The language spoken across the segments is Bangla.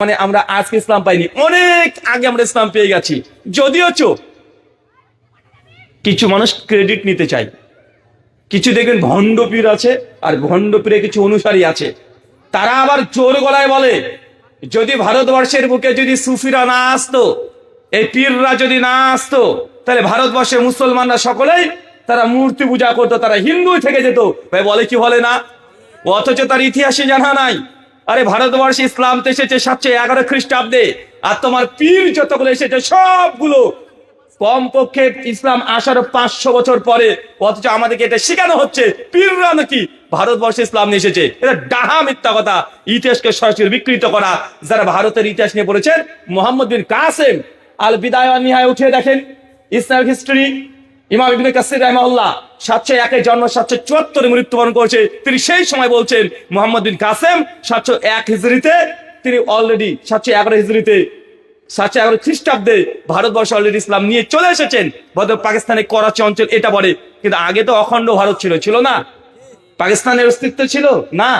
মানে আমরা আজকে ইসলাম পাইনি, অনেক আগে আমরা ইসলাম পেয়ে গেছি। যদিও কিছু মানুষ ক্রেডিট নিতে চাই, কিছু দেখবেন ভণ্ড পীর আছে, আর ভণ্ড পীরে কিছু অনুসারী আছে, তারা আবার জোর গলায় বলে যদি ভারতবর্ষের বুকে যদি সুফিরা না আসতো, এই পীররা যদি না আসতো, তাহলে ভারতবর্ষে মুসলমানরা সকলেই তারা মূর্তি পূজা করতো, তারা হিন্দু থেকে যেত। ভাই বলে কি বলে না? অথচ তার ইতিহাসে জানা নাই। আরে ভারতবর্ষে ইসলাম তো এসেছে 711 খ্রিস্টাব্দে, আর তোমার পীর যতগুলো এসেছে সবগুলো কমপক্ষে ইসলাম আসার 500 বছর পরে। অথচ আমাদেরকে এটা শেখানো হচ্ছে পীররা নাকি ভারতবর্ষে ইসলাম নিয়ে এসেছে। এটা ডাহা মিথ্যা কথা, ইতিহাসকে সরাসরি বিকৃত করা। যারা ভারতের ইতিহাস নিয়ে পড়েছেন, মোহাম্মদ বিন কাসেম আল বিদায় ওয়ান নিহায়া উঠে দেখেন ইসলামিক হিস্ট্রি, ইমাম ইবনে কাসির রাহিমাহুল্লাহ 701 জন্ম 774 মৃত্যুবরণ করেছে। তিনি সেই সময় বলছেন মোহাম্মদ বিন কাসেম 701 হিজরিতে, তিনি অলরেডি 711 হিজরিতে 711 খ্রিস্টাব্দে ভারতবর্ষ অলরেডি ইসলাম নিয়ে চলে এসেছেন। বর্তমান পাকিস্তানের করাচি অঞ্চল এটা বলে, কিন্তু আগে তো অখণ্ড ভারত ছিল না? পাকিস্তানের অস্তিত্ব ছিল না?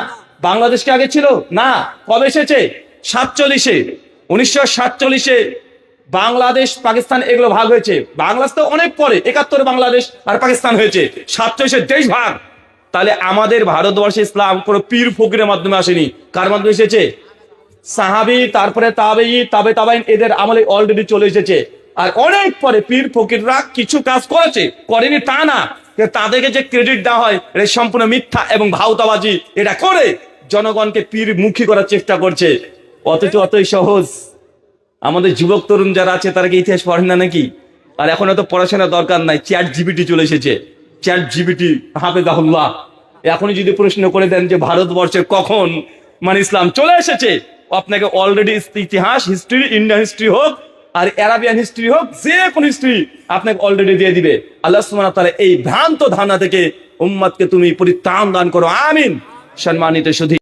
বাংলাদেশকে আগে ছিল না? কবে এসেছে? 47-এ, 1947-এ বাংলাদেশ পাকিস্তান এগুলো ভাগ হয়েছে। বাংলাদেশ তো অনেক পরে, 71 বাংলাদেশ আর পাকিস্তান হয়েছে, 47-এ দেশ ভাগ। তাহলে আমাদের ভারতবর্ষে ইসলাম কোন পীর ফকিরের মাধ্যমে আসেনি। কার মাধ্যমে এসেছে? সাহাবি, তারপরে তাবেঈ, তাবে তাবাইন, এদের আমলে অলরেডি চলে এসেছে। আর অনেক পরে পীর ফকিররা কিছু কাজ করেছে, করেনি তা না, তাদেরকে যে ক্রেডিট দেওয়া হয় এটা সম্পূর্ণ মিথ্যা এবং ভাওতাবাজি। এটা করে জনগণকে পীর মুখী করার চেষ্টা করছে। অথচ অতই সহজ। আমাদের যুবক তরুণ যারা আছে তারা কি ইতিহাস পড়েন না নাকি? আর এখন এত পড়াশোনার দরকার নাই, চ্যাট জিপিটি চলে এসেছে। চ্যাট জিপিটি হাফেজাহুল্লাহ এখনই যদি প্রশ্ন করে দেন যে ভারতবর্ষে কখন মানে ইসলাম চলে এসেছে, আপনাকে অলরেডি ইতিহাস, হিস্ট্রি, ইন্ডিয়ান হিস্ট্রি হোক আর অ্যারাবিয়ান হিস্ট্রি হোক, যে কোন হিস্ট্রি আপনাকে অলরেডি দিয়ে দিবে। আল্লাহ সুবহানাহু ওয়া তাআলা এই ভ্রান্ত ধারণা থেকে উম্মতকে তুমি পরিত্রাণ দান করো, আমিন। সম্মানিত সুধী।